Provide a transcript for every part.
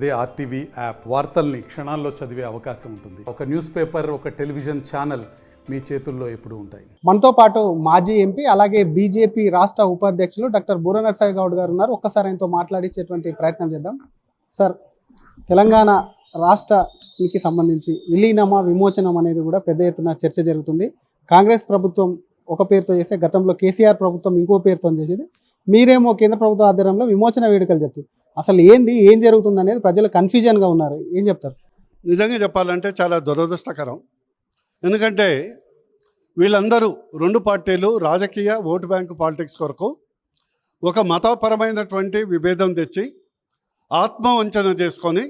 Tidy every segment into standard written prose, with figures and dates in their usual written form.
అదే RTV app వార్తల్ని క్షణాల్లో చదివే అవకాశం ఉంటుంది. ఒక న్యూస్ పేపర్, ఒక టెలివిజన్ ఛానల్ మీ చేతుల్లో ఎప్పుడూ ఉంటాయి. మనతో పాటు మాజీ ఎంపీ అలాగే బీజేపీ రాష్ట్ర ఉపాధ్యక్షులు డాక్టర్ బూర నరసయ్య గౌడ్ గారు ఉన్నారు. ఒక్కసారి ఆయనతో మాట్లాడించేటువంటి ప్రయత్నం చేద్దాం. సార్, తెలంగాణ రాష్ట్రానికి సంబంధించి విలీనమా విమోచనం అనేది కూడా పెద్ద ఎత్తున చర్చ జరుగుతుంది. కాంగ్రెస్ ప్రభుత్వం ఒక పేరుతో చేస్తే గతంలో కేసీఆర్ ప్రభుత్వం ఇంకో పేరుతో చేసేది. మీరేమో కేంద్ర ప్రభుత్వ ఆధ్వర్యంలో విమోచన వేడుకలు చెప్తారు. అసలు ఏం జరుగుతుంది అనేది ప్రజలు కన్ఫ్యూజన్గా ఉన్నారు. ఏం చెప్తారు? నిజంగా చెప్పాలంటే చాలా దురదృష్టకరం. ఎందుకంటే వీళ్ళందరూ రెండు పార్టీలు రాజకీయ ఓటు బ్యాంకు పాలిటిక్స్ కొరకు ఒక మతపరమైనటువంటి విభేదం తెచ్చి ఆత్మవంచన చేసుకొని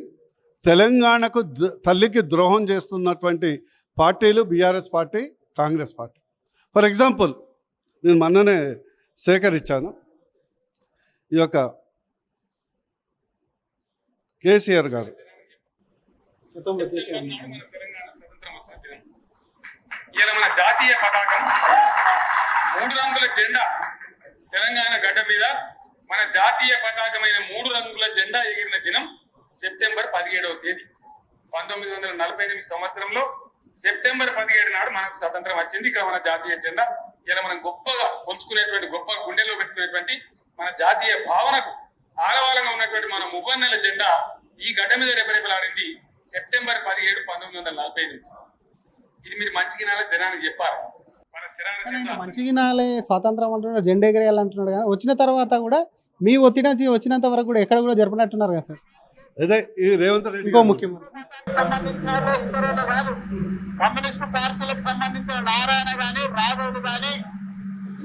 తెలంగాణకు తల్లికి ద్రోహం చేస్తున్నటువంటి పార్టీలు BRS party, Congress party. For example, నేను మొన్ననే సేకరించాను ఈ యొక్క కేసీఆర్ గారు మన జాతీయ పతాకం 3 రంగుల జెండా తెలంగాణ గడ్డ మీద మన జాతీయ పతాకమైన 3 రంగుల జెండా ఎగిరిన దినం సెప్టెంబర్ 17వ తేదీ 1948 సంవత్సరంలో సెప్టెంబర్ 17 నాడు మనకు స్వతంత్రం వచ్చింది. ఇక్కడ మన జాతీయ జెండా ఇలా మనం గొప్పగా కొలుచుకునేటువంటి, గొప్ప గుండెల్లో పెట్టుకునేటువంటి మన జాతీయ భావనకు ఆలవాలంగా ఉన్నటువంటి మన మువ్వన్నెల జెండా ఈ గడ్డ మీద రెపరెపలాడింది సెప్టెంబర్ 17, 1948. ఇది మీరు మంచిగినాలే జనానికి చెప్పాలి. మన మంచిగినాలే స్వాతంత్రం అంటున్నాడు, జెండా ఎగరేయాలంటున్నాడు. కానీ వచ్చిన తర్వాత కూడా మీ ఒత్తిడి వచ్చినంత వరకు కూడా ఎక్కడ కూడా జరపనట్టున్నారు కదా సార్. అదే ఈ రేవంత్ రెడ్డి ఇంకో ముఖ్యమంత్రి కమ్యూనిస్టు పార్టీలకు సంబంధించిన నారాయణ గాని, రాఘవులు గాని,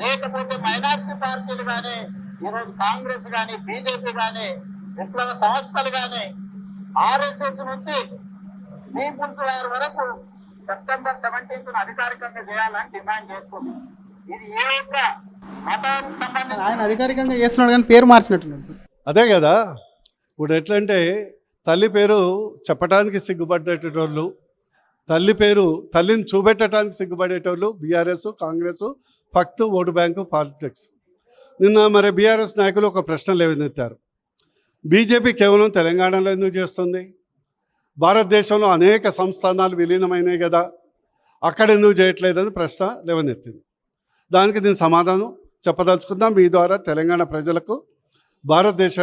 లేకపోతే మైనార్టీ పార్టీలు గాని, ఈరోజు కాంగ్రెస్ గాని, బీజేపీ గాని, విప్లవ సంస్థలు గాని, ఆర్ఎస్ఎస్ నుంచి పీపుల్స్ వారి వరకు సెప్టెంబర్ 17 అధికారికంగా చేయాలని డిమాండ్ చేస్తుంది. ఇది ఏ ఒక్క మతానికి సంబంధించి ఆయన అధికారికంగా చేస్తున్నాడు కానీ పేరు మార్చినట్టున్నాడు సార్. అదే కదా. ఇప్పుడు ఎట్లంటే తల్లి పేరు చెప్పడానికి సిగ్గుపడేటోళ్ళు, తల్లిని చూపెట్టడానికి సిగ్గుపడేటోళ్ళు బీఆర్ఎస్, కాంగ్రెస్, ఫక్తు ఓటు బ్యాంకు పాలిటిక్స్. నిన్న మరి బీఆర్ఎస్ నాయకులు ఒక ప్రశ్న లేవనెత్తారు. బీజేపీ కేవలం తెలంగాణలో ఎందుకు చేస్తుంది? భారతదేశంలో అనేక సంస్థానాలు విలీనమైనాయి కదా, అక్కడ ఎందుకు చేయట్లేదని ప్రశ్న లేవనెత్తింది. దానికి నేను సమాధానం చెప్పదలుచుకుందాం. మీ ద్వారా తెలంగాణ ప్రజలకు, భారతదేశ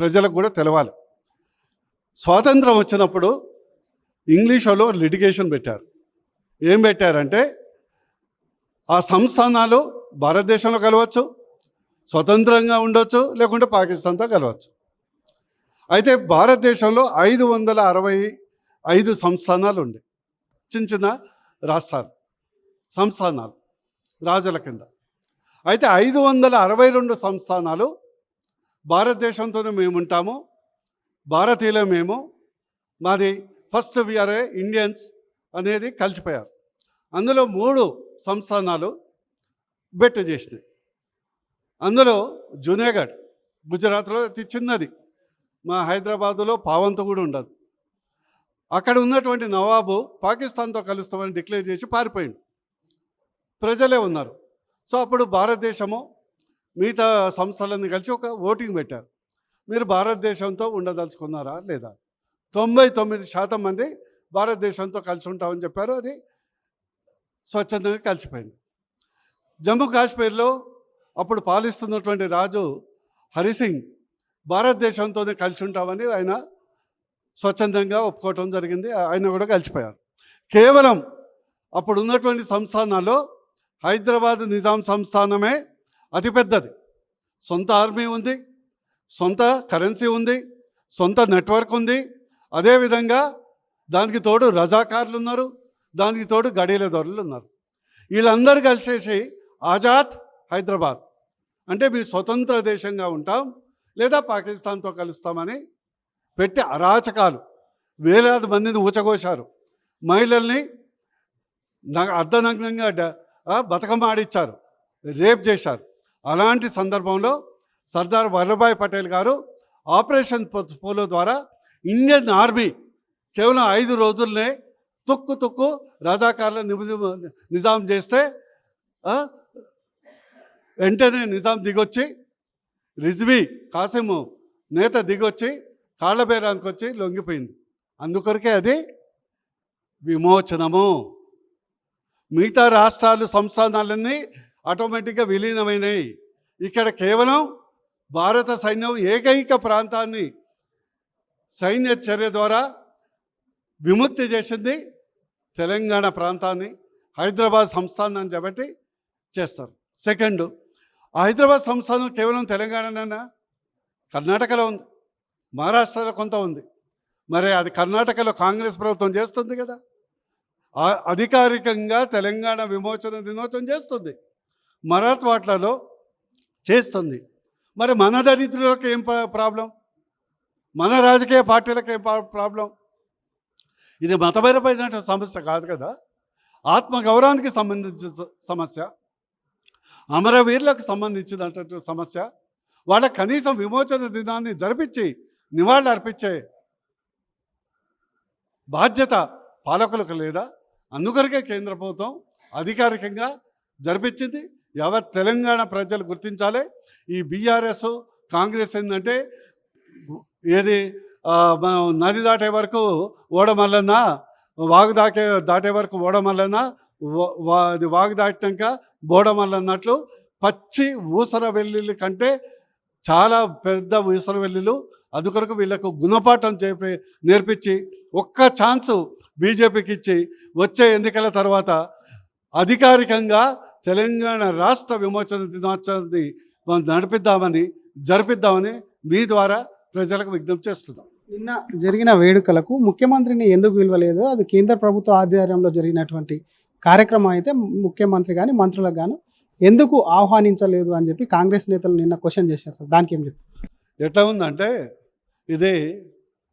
ప్రజలకు కూడా తెలవాలి. స్వాతంత్రం వచ్చినప్పుడు ఇంగ్లీష్ వాళ్ళు లిటిగేషన్ పెట్టారు. ఏం పెట్టారంటే ఆ సంస్థానాలు భారతదేశంలో కలవచ్చు, స్వతంత్రంగా ఉండొచ్చు, లేకుంటే పాకిస్తాన్తో కలవచ్చు. అయితే భారతదేశంలో 565 సంస్థానాలు ఉండే, చిన్న చిన్న రాష్ట్రాలు, సంస్థానాలు రాజుల కింద. అయితే 562 సంస్థానాలు భారతదేశంతోనే మేము ఉంటాము, భారతీయులే మేము, మాది ఫస్ట్ వీఆర్ఏ ఇండియన్స్ అనేది కలిసిపోయారు. అందులో 3 సంస్థానాలు బెట్టు చేసినాయి. అందులో జునేగఢ్ గుజరాత్లో అతి చిన్నది, మా హైదరాబాదులో పావంత కూడా ఉండదు. అక్కడ ఉన్నటువంటి నవాబు పాకిస్తాన్తో కలుస్తామని డిక్లేర్ చేసి పారిపోయింది. ప్రజలే ఉన్నారు. సో అప్పుడు భారతదేశము మిగతా సంస్థలన్నీ కలిసి ఒక ఓటింగ్ పెట్టారు. మీరు భారతదేశంతో ఉండదలుచుకున్నారా లేదా? 99% మంది భారతదేశంతో కలిసి ఉంటామని చెప్పారు. అది స్వచ్ఛందంగా కలిసిపోయింది. జమ్మూ కాశ్మీర్లో అప్పుడు పాలిస్తున్నటువంటి రాజు హరిసింగ్ భారతదేశంతోనే కలిసి ఉంటామని ఆయన స్వచ్ఛందంగా ఒప్పుకోవటం జరిగింది. ఆయన కూడా కలిసిపోయారు. కేవలం అప్పుడు ఉన్నటువంటి సంస్థానాల్లో హైదరాబాద్ నిజాం సంస్థానమే అతిపెద్దది. సొంత ఆర్మీ ఉంది, సొంత కరెన్సీ ఉంది, సొంత నెట్వర్క్ ఉంది. అదేవిధంగా దానికి తోడు రజాకారులు ఉన్నారు, దానికి తోడు గడీల దొరలు ఉన్నారు. వీళ్ళందరూ కలిసేసి ఆజాద్ హైదరాబాద్ అంటే మీ స్వతంత్ర దేశంగా ఉంటాం లేదా పాకిస్తాన్తో కలుస్తామని పెట్టి అరాచకాలు, వేలాది మందిని ఊచకోశారు, మహిళల్ని అర్ధనగ్నంగా బతకమాడిచ్చారు, రేప్ చేశారు. అలాంటి సందర్భంలో సర్దార్ వల్లభాయ్ పటేల్ గారు ఆపరేషన్ పోలో ద్వారా ఇండియన్ ఆర్మీ కేవలం 5 రోజుల్నే తుక్కు రజాకారుల నిజాం చేస్తే వెంటనే నిజాం దిగొచ్చి రిజ్వీ కాసిము నేత దిగొచ్చి కాళ్ళబేరానికి వచ్చి లొంగిపోయింది. అందుకొరకే అది విమోచనము. మిగతా రాష్ట్రాలు సంస్థానాలన్నీ ఆటోమేటిక్గా విలీనమైనవి. ఇక్కడ కేవలం భారత సైన్యం ఏకైక ప్రాంతాన్ని సైన్య చర్య ద్వారా విముక్తి చేసింది తెలంగాణ ప్రాంతాన్ని, హైదరాబాద్ సంస్థానాన్ని కాబట్టి చేస్తారు. సెకండ్, హైదరాబాద్ సంస్థానం కేవలం తెలంగాణలోనా? కర్ణాటకలో ఉంది, మహారాష్ట్రలో కొంత ఉంది. మరి అది కర్ణాటకలో కాంగ్రెస్ ప్రభుత్వం చేస్తుంది కదా, అధికారికంగా తెలంగాణ విమోచన దినోత్సవం చేస్తుంది, మరాఠవాడలో చేస్తుంది. మరి మన దరిద్రులకు ఏం ప్రాబ్లం? మన రాజకీయ పార్టీలకు ఏం ప్రాబ్లం? ఇది మతపరమైన సమస్య కాదు కదా, ఆత్మగౌరవానికి సంబంధించిన సమస్య, అమరవీరులకు సంబంధించినటువంటి సమస్య. వాళ్ళ కనీసం విమోచన దినాన్ని జరిపించి నివాళులు అర్పించే బాధ్యత పాలకులకు లేదా? అందుకొరకే కేంద్ర ప్రభుత్వం అధికారికంగా జరిపించింది. యావత్ తెలంగాణ ప్రజలు గుర్తించాలి. ఈ బీఆర్ఎస్ కాంగ్రెస్ ఏంటంటే ఏది నది దాటే వరకు ఓడమల్లన్న, వాగు దాటే వరకు ఓడమల్లన్న, అది వాగు దాటినాక బోడమల్లన్నట్లు పచ్చి ఊసర వెల్లుల్లి కంటే చాలా పెద్ద ఊసర వెల్లులు. అందుకొరకు వీళ్ళకు గుణపాఠం నేర్పించి ఒక్క ఛాన్సు బీజేపీకి ఇచ్చి వచ్చే ఎన్నికల తర్వాత అధికారికంగా తెలంగాణ రాష్ట్ర విమోచన దినోత్సవాన్ని జరిపిద్దామని మీ ద్వారా ప్రజలకు విజ్ఞప్తి చేస్తున్నాం. నిన్న జరిగిన వేడుకలకు ముఖ్యమంత్రిని ఎందుకు పిలవలేదు? అది కేంద్ర ప్రభుత్వ ఆధ్వర్యంలో జరిగినటువంటి కార్యక్రమం అయితే ముఖ్యమంత్రి కానీ మంత్రులకు కానీ ఎందుకు ఆహ్వానించలేదు అని చెప్పి కాంగ్రెస్ నేతలు నిన్న క్వశ్చన్ చేశారు సార్. దానికి ఏం చెప్తారు? ఎట్లా ఉందంటే ఇది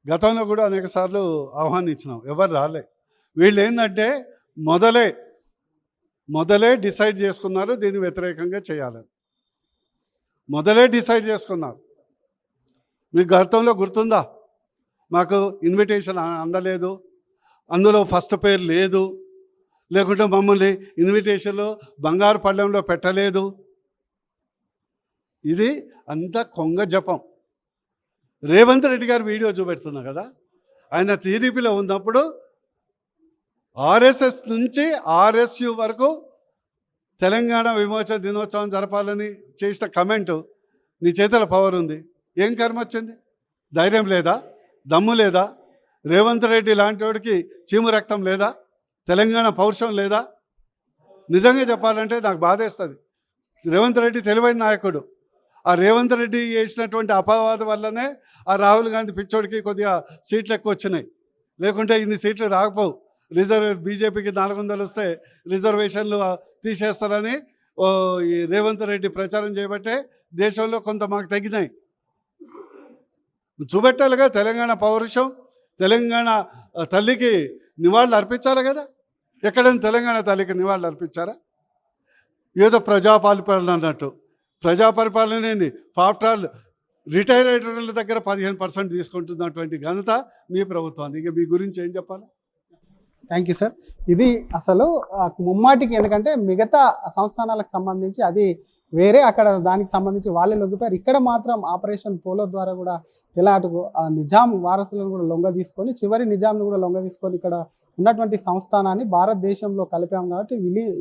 గతంలో కూడా అనేక సార్లు ఆహ్వానించినాం, ఎవరు రాలే. వీళ్ళు ఏంటంటే మొదలే డిసైడ్ చేసుకున్నారు దీన్ని వ్యతిరేకంగా చేయాలని. మొదలే డిసైడ్ చేసుకున్నారు. మీకు గతంలో గుర్తుందా? మాకు ఇన్విటేషన్ అందలేదు, అందులో ఫస్ట్ పేరు లేదు, లేకుంటే మమ్మల్ని ఇన్విటేషన్లో బంగారు పళ్ళెంలో పెట్టలేదు. ఇది అంతా కొంగ జపం. రేవంత్ రెడ్డి గారు వీడియో చూపెడుతున్నా కదా, ఆయన టీడీపీలో ఉన్నప్పుడు ఆర్ఎస్ఎస్ నుంచి ఆర్ఎస్యు వరకు తెలంగాణ విమోచన దినోత్సవం జరపాలని చేసిన కమెంటు, నీ చేతుల పవర్ ఉంది, ఏం కర్మ వచ్చింది? ధైర్యం లేదా? దమ్ము లేదా? రేవంత్ రెడ్డి లాంటి వాడికి చీము రక్తం లేదా? తెలంగాణ పౌరుషం లేదా? నిజంగా చెప్పాలంటే నాకు బాధేస్తుంది. రేవంత్ రెడ్డి తెలివైన నాయకుడు. ఆ రేవంత్ రెడ్డి చేసినటువంటి అపవాదం వల్లనే ఆ రాహుల్ గాంధీ పిచ్చోడికి కొద్దిగా సీట్లు ఎక్కువ వచ్చినాయి, లేకుంటే ఇన్ని సీట్లు రాకపోవు. బీజేపీకి 400 వస్తే రిజర్వేషన్లు తీసేస్తారని ఈ రేవంత్ రెడ్డి ప్రచారం చేయబట్టే దేశంలో కొంత మాకు తగ్గినాయి. చూపెట్టాలిగా తెలంగాణ పౌరుషం, తెలంగాణ తల్లికి నివాళులు అర్పించాలి కదా. ఎక్కడైనా తెలంగాణ తల్లికి నివాళులు అర్పించారా? ఏదో ప్రజాపరిపాలన అన్నట్టు. ప్రజాపరిపాలన ఏంది? ఆఫ్టర్ ఆల్ రిటైర్ అయిన దగ్గర 15% తీసుకుంటున్నటువంటి ఘనత మీ ప్రభుత్వాన్ని. ఇక మీ గురించి ఏం చెప్పాలి? Thank you sir. ఇది అసలు ముమ్మాటికి, ఎందుకంటే మిగతా సంస్థానాలకు సంబంధించి అది వేరే, అక్కడ దానికి సంబంధించి వాళ్ళే లొంగిపోయారు. ఇక్కడ మాత్రం ఆపరేషన్ పోలో ద్వారా కూడా ఎలా అటు నిజాం వారసులను కూడా లొంగ తీసుకొని, చివరి నిజాంను కూడా లొంగ తీసుకొని ఇక్కడ ఉన్నటువంటి సంస్థానాన్ని భారతదేశంలో కలిపాం. కాబట్టి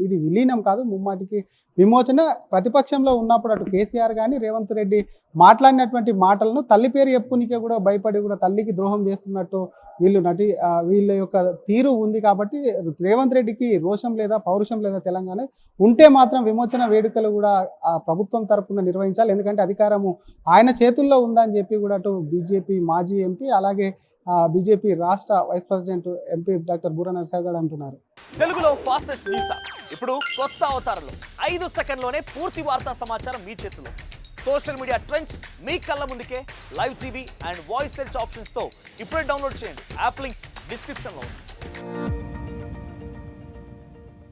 ఇది విలీనం కాదు, ముమ్మాటికి విమోచన. ప్రతిపక్షంలో ఉన్నప్పుడు అటు కేసీఆర్ కానీ రేవంత్ రెడ్డి మాట్లాడినటువంటి మాటలను తల్లి పేరు చెప్పుకునికే కూడా భయపడి కూడా తల్లికి ద్రోహం చేస్తున్నట్టు వీళ్ళ యొక్క తీరు ఉంది. కాబట్టి రేవంత్ రెడ్డికి రోషం లేదా, పౌరుషం లేదా తెలంగాణ ఉంటే మాత్రం విమోచన వేడుకలు కూడా ప్రభుత్వం తరపున నిర్వహించాలి. ఎందుకంటే అధికారము ఆయన చేతుల్లో ఉందని చెప్పి కూడా అటు బీజేపీ మాజీ ఎంపీ అలాగే బీజేపీ రాష్ట్ర వైస్ ప్రెసిడెంట్ ఎంపీ డాక్టర్ బూర నరసింహ గారు అంటున్నారు. తెలుగులో ఫాస్టెస్ట్ న్యూస్ ఇప్పుడు కొత్త అవతారంలో 5 సెకండ్లోనే పూర్తి వార్తా సమాచారం మీ చేతిలో. సోషల్ మీడియా ట్రెండ్స్ మీ కళ్ళ ముందుకే live TV and voice search ఆప్షన్స్తో ఇప్పుడే డౌన్లోడ్ చేయండి. యాప్ లింక్ డిస్క్రిప్షన్లో ఉంది.